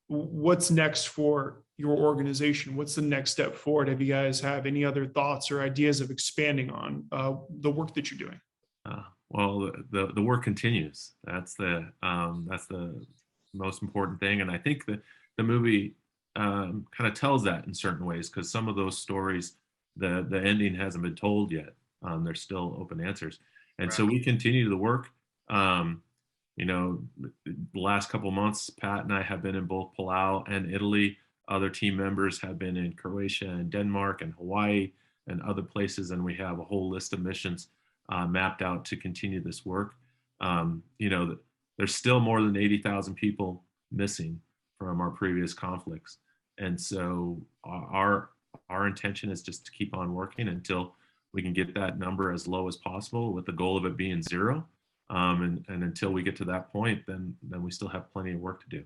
what's next for your organization? What's the next step forward? Have you guys have any other thoughts or ideas of expanding on the work that you're doing? Well, the work continues. That's the most important thing, and I think that the movie kind of tells that in certain ways, because some of those stories, the ending hasn't been told yet. There's still open answers, and so we continue the work. You know, the last couple of months, Pat and I have been in both Palau and Italy. Other team members have been in Croatia and Denmark and Hawaii and other places, and we have a whole list of missions mapped out to continue this work. You know, there's still more than 80,000 people missing from our previous conflicts, and so our intention is just to keep on working until we can get that number as low as possible, with the goal of it being zero. And until we get to that point, then we still have plenty of work to do.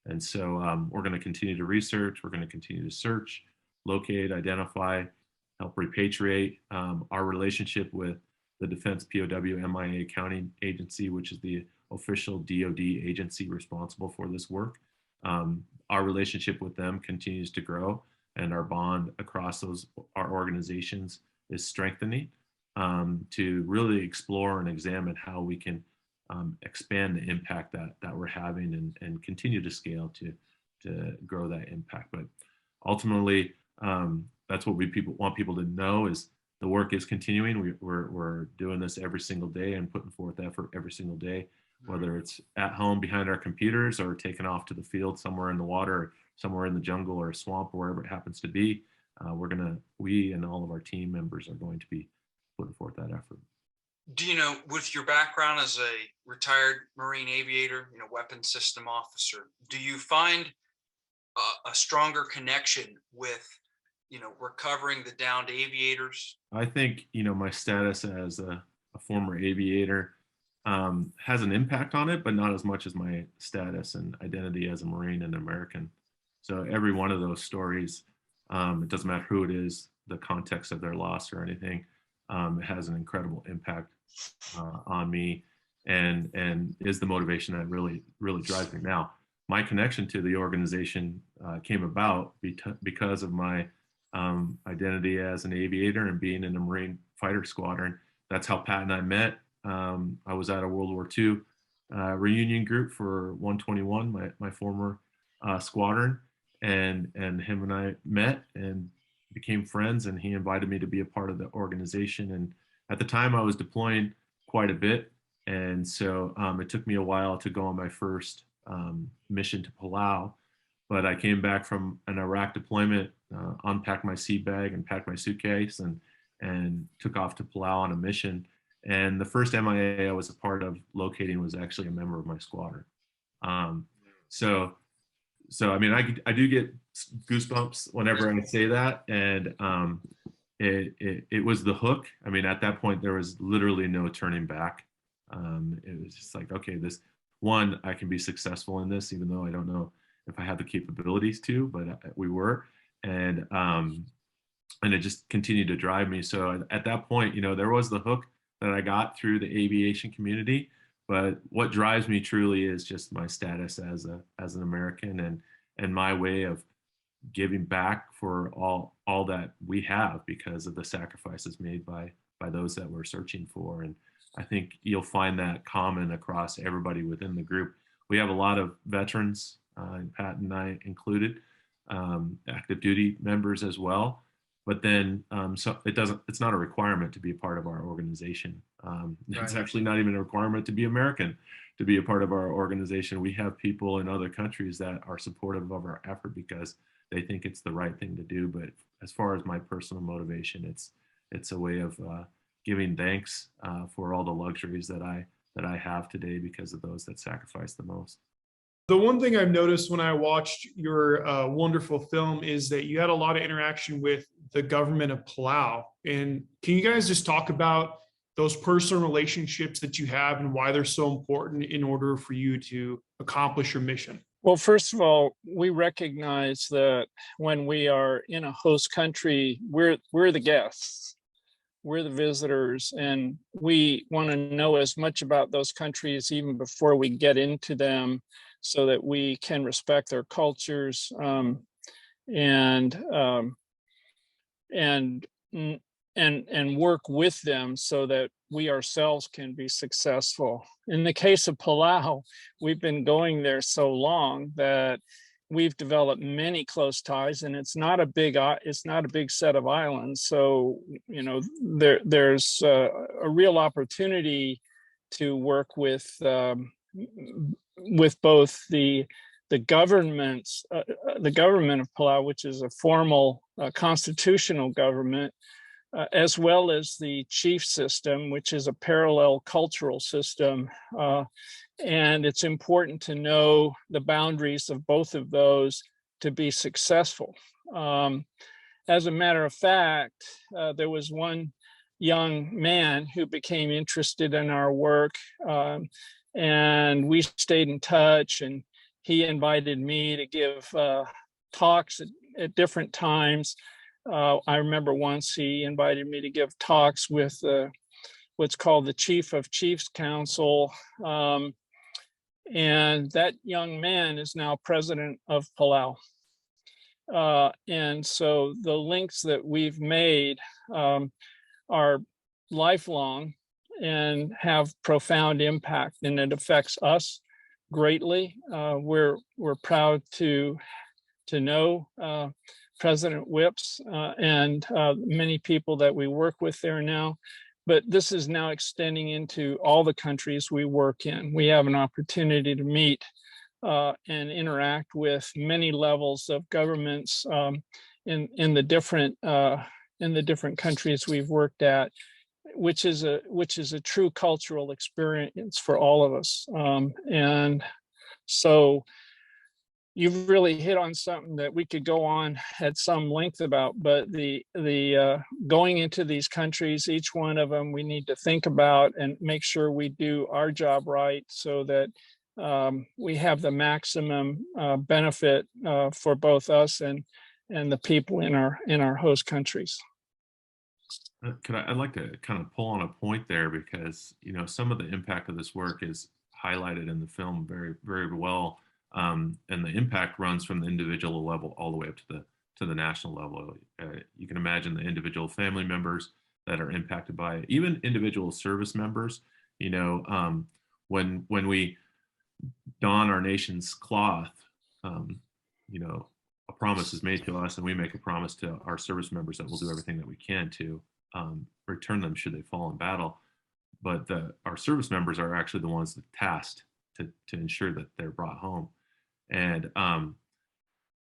And so we're going to continue to research. We're going to continue to search, locate, identify, help repatriate. Our relationship with the Defense POW MIA Accounting Agency, which is the official DoD agency responsible for this work. Our relationship with them continues to grow, and our bond across our organizations is strengthening to really explore and examine how we can expand the impact that we're having and continue to scale to grow that impact. But ultimately, that's what we want people to know, is the work is continuing. We're doing this every single day and putting forth effort every single day, whether it's at home behind our computers or taking off to the field somewhere in the water, or somewhere in the jungle or a swamp, or wherever it happens to be. We and all of our team members are going to be putting forth that effort. Do you know, with your background as a retired Marine aviator, you know, weapons system officer, do you find a stronger connection with, you know, recovering the downed aviators? I think, you know, my status as a former aviator has an impact on it, but not as much as my status and identity as a Marine and American. So every one of those stories, it doesn't matter who it is, the context of their loss or anything, it has an incredible impact on me, and is the motivation that really drives me. Now, my connection to the organization came about because of my identity as an aviator and being in a Marine fighter squadron. That's how Pat and I met. I was at a World War II reunion group for 121, my former squadron, and him and I met and became friends, and he invited me to be a part of the organization. And at the time I was deploying quite a bit, and so it took me a while to go on my first mission to Palau, but I came back from an Iraq deployment, unpacked my seat bag and packed my suitcase, and took off to Palau on a mission. And the first MIA I was a part of locating was actually a member of my squadron. So I mean, I do get goosebumps whenever I say that, and it was the hook. I mean, at that point there was literally no turning back. It was just like, okay, I can be successful in this, even though I don't know if I have the capabilities to, but we were, and it just continued to drive me. So at that point, you know, there was the hook that I got through the aviation community, but what drives me truly is just my status as an American, and my way of giving back for all that we have because of the sacrifices made by those that we're searching for. And I think you'll find that common across everybody within the group. We have a lot of veterans, Pat and I included, active duty members as well. But then so it's not a requirement to be a part of our organization. It's actually not even a requirement to be American to be a part of our organization. We have people in other countries that are supportive of our effort because they think it's the right thing to do. But as far as my personal motivation, it's a way of giving thanks for all the luxuries that I have today because of those that sacrifice the most. The one thing I've noticed when I watched your wonderful film is that you had a lot of interaction with the government of Palau. And can you guys just talk about those personal relationships that you have and why they're so important in order for you to accomplish your mission? Well, first of all, we recognize that when we are in a host country, we're the guests. we're the visitors, and we want to know as much about those countries even before we get into them, so that we can respect their cultures, and and and work with them so that we ourselves can be successful. In the case of Palau, we've been going there so long that we've developed many close ties, and it's not a big set of islands. So, you know, there's a real opportunity to work with both the governments, the government of Palau, which is a formal constitutional government, as well as the chief system, which is a parallel cultural system. And it's important to know the boundaries of both of those to be successful. As a matter of fact, there was one young man who became interested in our work, and we stayed in touch, and he invited me to give talks at different times. I remember once he invited me to give talks with what's called the Chief of Chiefs Council. And that young man is now president of Palau. And so the links that we've made are lifelong and have profound impact, and it affects us greatly. We're proud to know President Whips and many people that we work with there now. But this is now extending into all the countries we work in. We have an opportunity to meet and interact with many levels of governments in the different countries we've worked at, which is a true cultural experience for all of us. And so you've really hit on something that we could go on at some length about, but the going into these countries, each one of them, we need to think about and make sure we do our job right, so that we have the maximum benefit for both us and the people in our host countries. I'd like to kind of pull on a point there, because, you know, some of the impact of this work is highlighted in the film very, very well. And the impact runs from the individual level all the way up to the national level. You can imagine the individual family members that are impacted by it, even individual service members. You know, when we don our nation's cloth, you know, a promise is made to us, and we make a promise to our service members that we'll do everything that we can to return them should they fall in battle. But our service members are actually the ones that tasked to ensure that they're brought home. And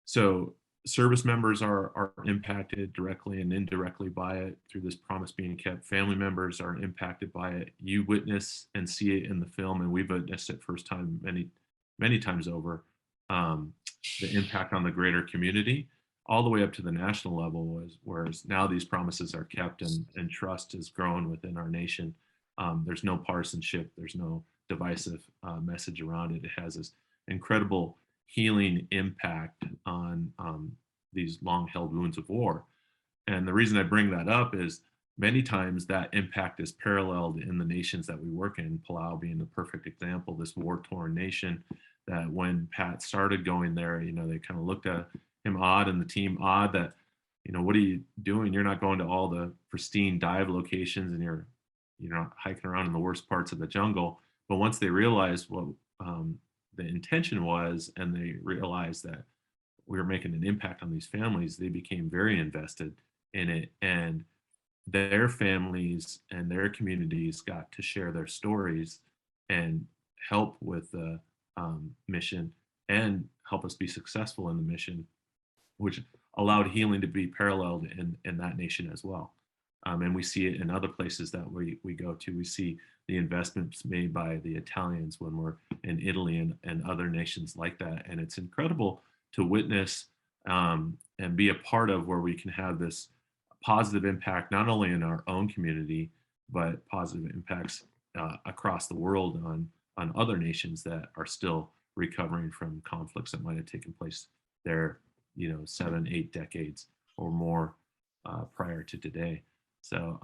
so service members are impacted directly and indirectly by it through this promise being kept. Family members are impacted by it. You witness and see it in the film, and we've witnessed it firsthand many times over, the impact on the greater community, all the way up to the national level, whereas now these promises are kept, and trust has grown within our nation. There's no partisanship, there's no divisive message around it. It has this incredible healing impact on these long-held wounds of war. And the reason I bring that up is many times that impact is paralleled in the nations that we work in, Palau being the perfect example, this war-torn nation that when Pat started going there, you know, they kind of looked at him odd and the team odd that, you know, what are you doing? You're not going to all the pristine dive locations, and you're not hiking around in the worst parts of the jungle. But once they realized what the intention was, and they realized that we were making an impact on these families, they became very invested in it, and their families and their communities got to share their stories and help with the mission and help us be successful in the mission, which allowed healing to be paralleled in that nation as well. And we see it in other places that we go to. We see the investments made by the Italians when we're in Italy and other nations like that. And it's incredible to witness and be a part of, where we can have this positive impact, not only in our own community, but positive impacts across the world on other nations that are still recovering from conflicts that might have taken place there, 7-8 decades or more prior to today. So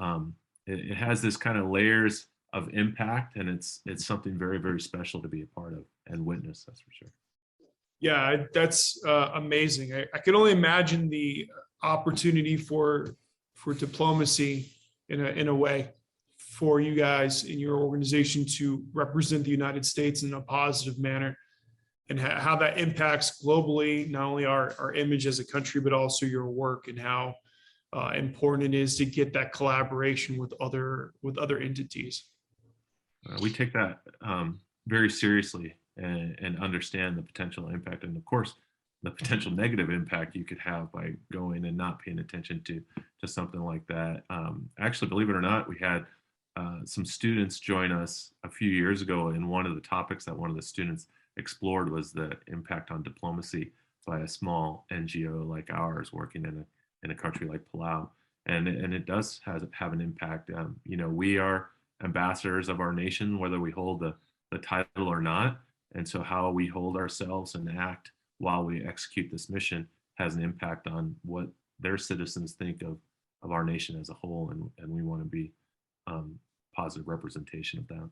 it has this kind of layers of impact, and it's something very, very special to be a part of and witness. That's for sure. Yeah, that's amazing. I can only imagine the opportunity for diplomacy in a way for you guys in your organization to represent the United States in a positive manner, and how that impacts globally, not only our image as a country, but also your work, and how important it is to get that collaboration with other entities. We take that very seriously, and understand the potential impact, and of course the potential negative impact you could have by going and not paying attention to something like that. Actually, believe it or not, we had some students join us a few years ago, and one of the topics that one of the students explored was the impact on diplomacy by a small NGO like ours working in a country like Palau, and it does have an impact. We are ambassadors of our nation, whether we hold the title or not, and so how we hold ourselves and act while we execute this mission has an impact on what their citizens think of our nation as a whole, and we want to be positive representation of that.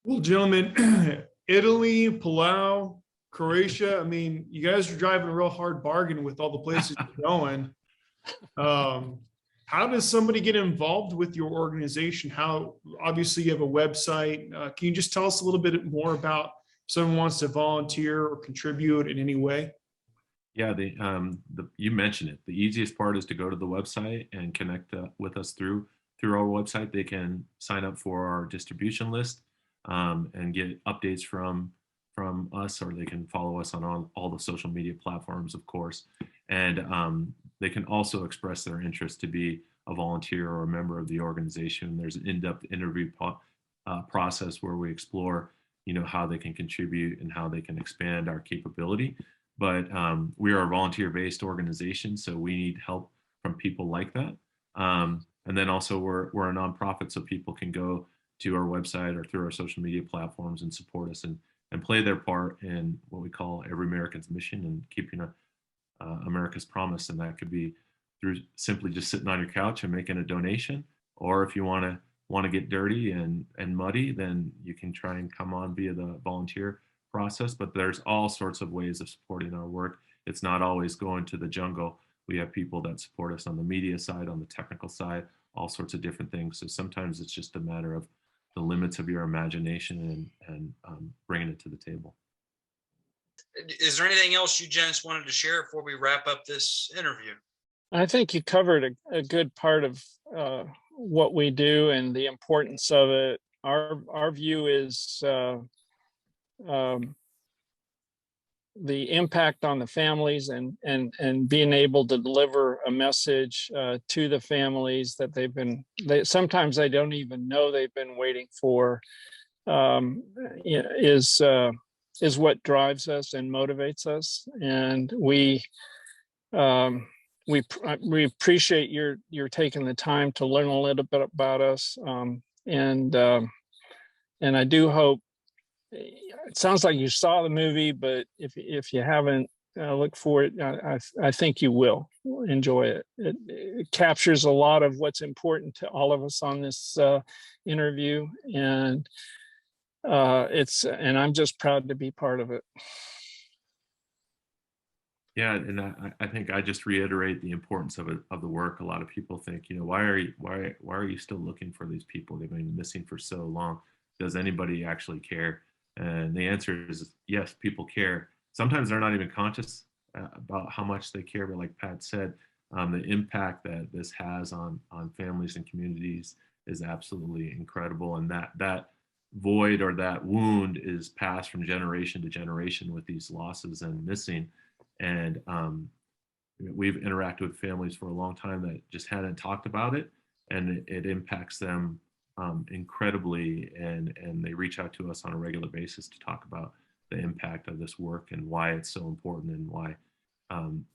Well, gentlemen, Italy, Palau, Croatia. I mean, you guys are driving a real hard bargain with all the places you're going. How does somebody get involved with your organization? How, obviously you have a website. Can you just tell us a little bit more about if someone wants to volunteer or contribute in any way? Yeah, you mentioned it. The easiest part is to go to the website and connect with us through our website. They can sign up for our distribution list and get updates from us, or they can follow us on all the social media platforms, of course. And they can also express their interest to be a volunteer or a member of the organization. There's an in-depth interview process where we explore, how they can contribute and how they can expand our capability. But we are a volunteer-based organization, so we need help from people like that. And then also we're a nonprofit, so people can go to our website or through our social media platforms and support us and play their part in what we call Every American's Mission and keeping America's promise. And that could be through simply just sitting on your couch and making a donation, or if you want to get dirty and muddy, then you can try and come on via the volunteer process. But there's all sorts of ways of supporting our work. It's not always going to the jungle. We have people that support us on the media side, on the technical side, all sorts of different things. So sometimes it's just a matter of the limits of your imagination and bringing it to the table. Is there anything else you gents wanted to share before we wrap up this interview? I think you covered a good part of what we do and the importance of it. Our view is the impact on the families and being able to deliver a message to the families that sometimes they don't even know they've been waiting for, is what drives us and motivates us. And we appreciate your taking the time to learn a little bit about us. And I do hope, it sounds like you saw the movie, but if you haven't, look for it. I think you will enjoy it. It captures a lot of what's important to all of us on this interview, and I'm just proud to be part of it. Yeah, and I think I just reiterate the importance of the work. A lot of people think, why are you still looking for these people? They've been missing for so long. Does anybody actually care? And the answer is yes, people care. Sometimes they're not even conscious about how much they care, but like Pat said, the impact that this has on families and communities is absolutely incredible. And that void or that wound is passed from generation to generation with these losses and missing. And we've interacted with families for a long time that just hadn't talked about it, and it impacts them incredibly, and they reach out to us on a regular basis to talk about the impact of this work and why it's so important and why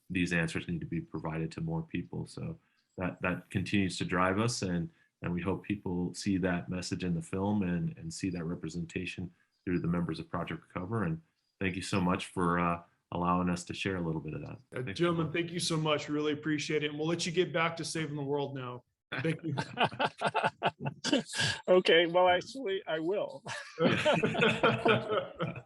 these answers need to be provided to more people. So that continues to drive us, and we hope people see that message in the film and see that representation through the members of Project Recover. And thank you so much for allowing us to share a little bit of that. Thanks so Gentlemen, much. thank you so much. Really appreciate it. And we'll let you get back to saving the world now. Thank you. Okay, well, actually, I will. Yeah.